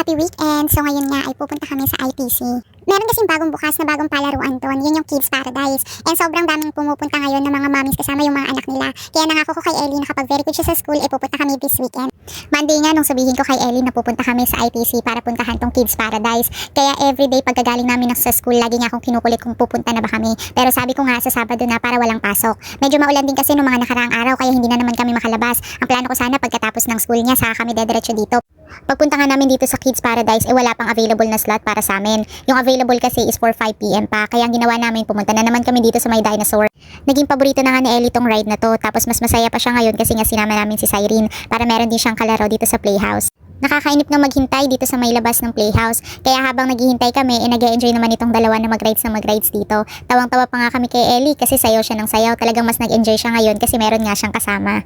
Happy weekend! So ngayon nga ay pupunta kami sa ITC. Meron kasing bagong bukas na bagong palaruan doon. Yun yung Kids Paradise. And sobrang daming pumupunta ngayon ng mga mommies kasama yung mga anak nila. Kaya nangako ko kay Ellie na kapag very good siya sa school, pupunta kami this weekend. Monday nga nung sabihin ko kay Ellie na pupunta kami sa ITC para puntahan tong Kids Paradise. Kaya everyday pagkagaling namin sa school, lagi nga akong kinukulit kung pupunta na ba kami. Pero sabi ko nga sa Sabado na para walang pasok. Medyo maulan din kasi nung mga nakaraang araw kaya hindi na naman kami makalabas. Ang plano ko sana pagkatapos ng school niya saka kami dediretso dito. Pagpunta nga namin dito sa Kids Paradise, wala pang available na slot para sa amin. Yung available kasi is for 5 PM pa. Kaya ang ginawa namin, pumunta na naman kami dito sa may dinosaur. Naging paborito na nga ni Ellie tong ride na to. Tapos mas masaya pa siya ngayon kasi nga sinama namin si Cyrene para meron din siyang kalaro dito sa playhouse. Nakakainip na maghintay dito sa may labas ng playhouse. Kaya habang naghihintay kami, nag-e-enjoy naman itong dalawa na mag-rides dito. Tawang-tawa pa nga kami kay Ellie kasi sayaw siya ng sayaw. Talagang mas nag-enjoy siya ngayon kasi meron nga siyang kasama.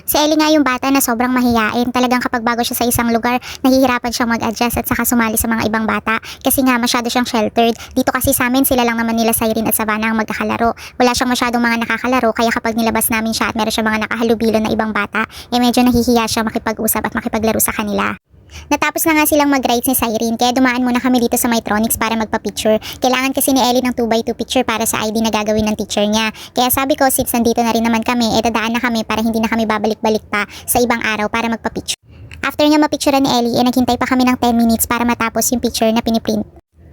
Si Ellie nga yung bata na sobrang mahiyain. Talagang kapag bago siya sa isang lugar, nahihirapan siyang mag-adjust at saka sumali sa mga ibang bata. Kasi nga masyado siyang sheltered. Dito kasi sa amin sila lang naman nila Cyrene at Savannah ang magkakalaro. Wala siyang masyadong mga nakakalaro kaya kapag nilabas namin siya at meron siyang mga nakahalubilo na ibang bata, medyo nahihiya siya makipag-usap at makipaglaro sa kanila. Natapos na nga silang mag-rides ni Cyrene kaya dumaan muna kami dito sa Mytronics para magpa-picture. Kailangan kasi ni Ellie ng 2x2 picture para sa ID na gagawin ng teacher niya. Kaya sabi ko since nandito na rin naman kami, dadaan na kami para hindi na kami babalik-balik pa sa ibang araw para magpa-picture. After nga mapicturean ni Ellie, naghintay pa kami ng 10 minutes para matapos yung picture na piniprint.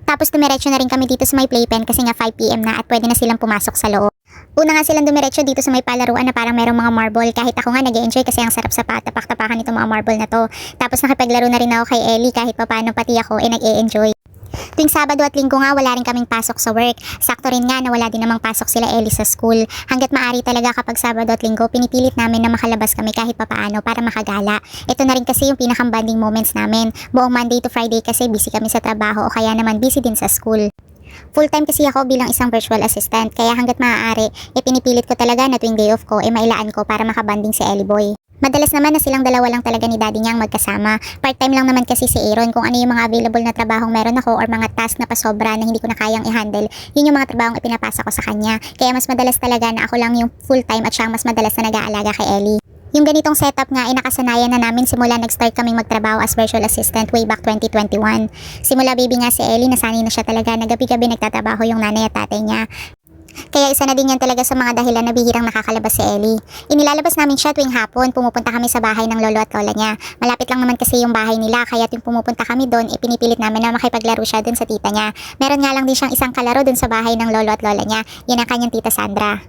Tapos dumiretso na rin kami dito sa may playpen kasi nga 5 PM na at pwede na silang pumasok sa loob. Una nga silang dumiretso dito sa may palaruan na parang merong mga marble. Kahit ako nga nag-e-enjoy kasi ang sarap sa tapak-tapakan itong mga marble na to. Tapos nakipaglaro na rin ako kay Ellie kahit papaano pati ako nag-e-enjoy. Tuwing Sabado at Linggo nga wala rin kaming pasok sa work. Sakto rin nga na wala din namang pasok sila Ellie sa school. Hanggat maaari talaga kapag Sabado at Linggo pinipilit namin na makalabas kami kahit papaano para makagala. Ito na rin kasi yung pinakang-bonding moments namin. Buong Monday to Friday kasi busy kami sa trabaho o kaya naman busy din sa school. Full-time kasi ako bilang isang virtual assistant kaya hanggat maaari pinipilit ko talaga na tuwing day off ko mailaan ko para makabanding si Ellie Boy. Madalas naman na silang dalawa lang talaga ni daddy niya ang magkasama. Part-time lang naman kasi si Aaron kung ano yung mga available na trabahong meron ako or mga task na pasobra na hindi ko na kayang i-handle. Yun yung mga trabahong ipinapasa ko sa kanya. Kaya mas madalas talaga na ako lang yung full-time at siya mas madalas na nag-aalaga kay Ellie. Yung ganitong setup nga ay nakasanayan na namin simula nag-start kaming magtrabaho as virtual assistant way back 2021. Simula baby nga si Ellie, nasanay na siya talaga na gabi-gabi nagtatrabaho yung nanay at tatay niya. Kaya isa na din yan talaga sa mga dahilan na bihirang nakakalabas si Ellie. Inilalabas namin siya tuwing hapon, pumupunta kami sa bahay ng lolo at lola niya. Malapit lang naman kasi yung bahay nila, kaya tuwing pumupunta kami doon, pinipilit namin na makipaglaro siya doon sa tita niya. Meron nga lang din siyang isang kalaro doon sa bahay ng lolo at lola niya, yun ang kanyang tita Sandra.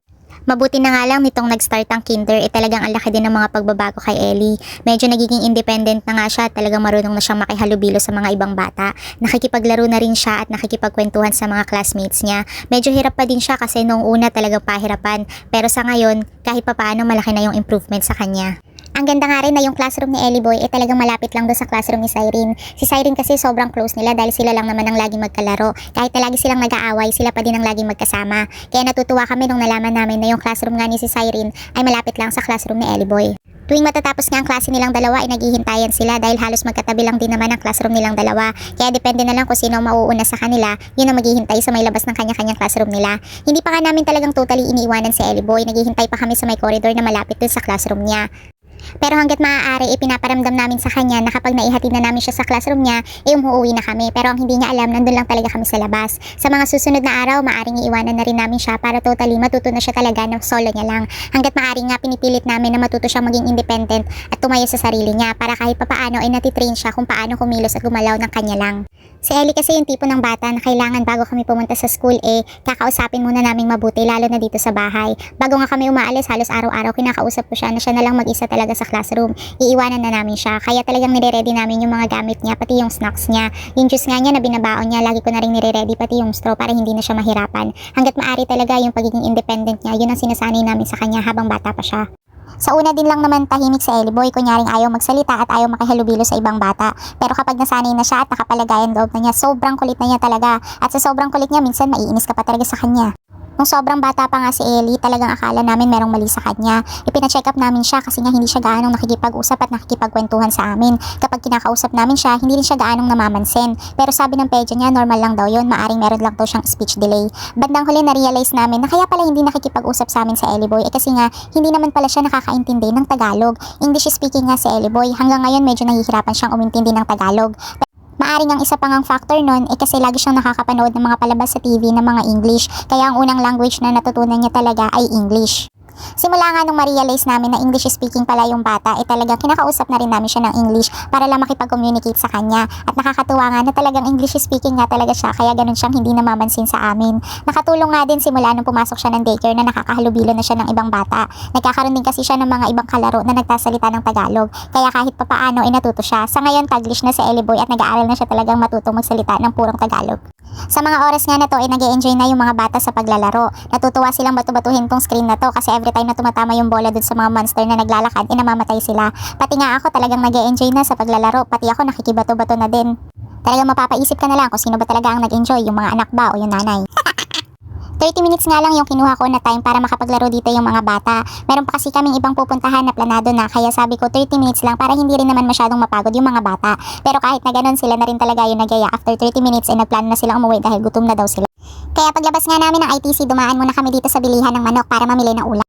Mabuti na nga lang nitong nag-start ang kinder, talagang ang laki din ng mga pagbabago kay Ellie. Medyo nagiging independent na nga siya at talagang marunong na siyang makihalubilo sa mga ibang bata. Nakikipaglaro na rin siya at nakikipagkwentuhan sa mga classmates niya. Medyo hirap pa din siya kasi noong una talagang pahirapan, pero sa ngayon kahit papaano malaki na yung improvement sa kanya. Ang ganda nga rin na yung classroom ni Ellie Boy talagang malapit lang doon sa classroom ni Cyrene. Si Cyrene kasi sobrang close nila dahil sila lang naman ang laging magkalaro. Kahit na lagi silang nag-aaway, sila pa din ang laging magkasama. Kaya natutuwa kami nung nalaman namin na yung classroom nga ni si Cyrene ay malapit lang sa classroom ni Ellie Boy. Tuwing matatapos nga ang klase nilang dalawa ay naghihintayan sila dahil halos magkatabi lang din naman ang classroom nilang dalawa. Kaya depende na lang kung sino mauuna sa kanila, yun ang maghihintay sa may labas ng kanya-kanyang classroom nila. Hindi pa nga namin talagang totally iniiwanan si Ellie Boy, naghihintay pa kami sa may corridor na malapit dun sa classroom niya. Pero hanggat maaari, pinaparamdam namin sa kanya na kapag naihatid na namin siya sa classroom niya, umuwi na kami. Pero ang hindi niya alam, nandun lang talaga kami sa labas. Sa mga susunod na araw, maaring iiwanan na rin namin siya para totally matuto na siya talaga ng solo niya lang. Hanggat maaari nga, pinipilit namin na matuto siyang maging independent at tumayo sa sarili niya para kahit papaano ay natitrain siya kung paano kumilos at gumalaw ng kanya lang. Si Ellie kasi yung tipo ng bata na kailangan bago kami pumunta sa school kakausapin muna naming mabuti lalo na dito sa bahay. Bago nga kami umaalis, halos araw-araw kinakausap ko siya na siya na lang mag-isa talaga sa classroom. Iiwanan na namin siya. Kaya talagang nire-ready namin yung mga gamit niya, pati yung snacks niya. Yung juice nga niya na binabaon niya, lagi ko na rin nire-ready pati yung straw para hindi na siya mahirapan. Hanggat maaari talaga yung pagiging independent niya, yun ang sinasanay namin sa kanya habang bata pa siya. Sa una din lang naman tahimik si Ellie Boy, kunyaring ayaw magsalita at ayaw makihalubilo sa ibang bata. Pero kapag nasanay na siya at nakapalagayan loob na niya, sobrang kulit na niya talaga. At sa sobrang kulit niya, minsan maiinis ka pa talaga sa kanya. Nung sobrang bata pa nga si Ellie, talagang akala namin merong mali sa kanya. Ipina-check up namin siya kasi nga hindi siya gaanong nakikipag-usap at nakikipagkwentuhan sa amin. Kapag kinakausap namin siya, hindi rin siya gaanong namamansin. Pero sabi ng pedya niya, normal lang daw yun, maaring meron lang daw siyang speech delay. Bandang huli na-realize namin na kaya pala hindi nakikipag-usap sa amin sa Ellie Boy kasi nga hindi naman pala siya nakakaintindi ng Tagalog. English speaking nga si Ellie Boy, hanggang ngayon medyo nahihirapan siyang umintindi ng Tagalog. maaring ang isa pang ang factor nun kasi lagi siyang nakakapanood ng mga palabas sa TV ng mga English. Kaya ang unang language na natutunan niya talaga ay English. Simula nga nung ma-realize namin na English speaking pala yung bata, talagang kinakausap na rin namin siya ng English para lang makipag-communicate sa kanya. At nakakatuwa nga na talagang English speaking nga talaga siya, kaya ganun siyang hindi namamansin sa amin. Nakatulong nga din simula nung pumasok siya ng daycare na nakakahalubilo na siya ng ibang bata. Nagkakaroon din kasi siya ng mga ibang kalaro na nagtasalita ng Tagalog, kaya kahit papaano natuto siya. Sa ngayon Taglish na si Ellie Boy at nag-aaral na siya talagang matutong magsalita ng purong Tagalog. Sa mga oras nga na to nag-e-enjoy na yung mga bata sa paglalaro. Natutuwa silang batu-batuhin tong screen na to kasi every time na tumatama yung bola dun sa mga monster na naglalakad, namamatay sila. Pati nga ako talagang nag-e-enjoy na sa paglalaro, pati ako nakikibato-bato na din. Talagang mapapaisip ka na lang kung sino ba talaga ang nag-enjoy, yung mga anak ba o yung nanay. 30 minutes nga lang yung kinuha ko na time para makapaglaro dito yung mga bata. Meron pa kasi kaming ibang pupuntahan na planado na, kaya sabi ko 30 minutes lang para hindi rin naman masyadong mapagod yung mga bata. Pero kahit na ganun, sila na rin talaga yung nagaya. After 30 minutes nagplano na silang umuwi dahil gutom na daw sila. Kaya paglabas nga namin ng ITC, dumaan muna kami dito sa bilihan ng manok para mamili ng ulam.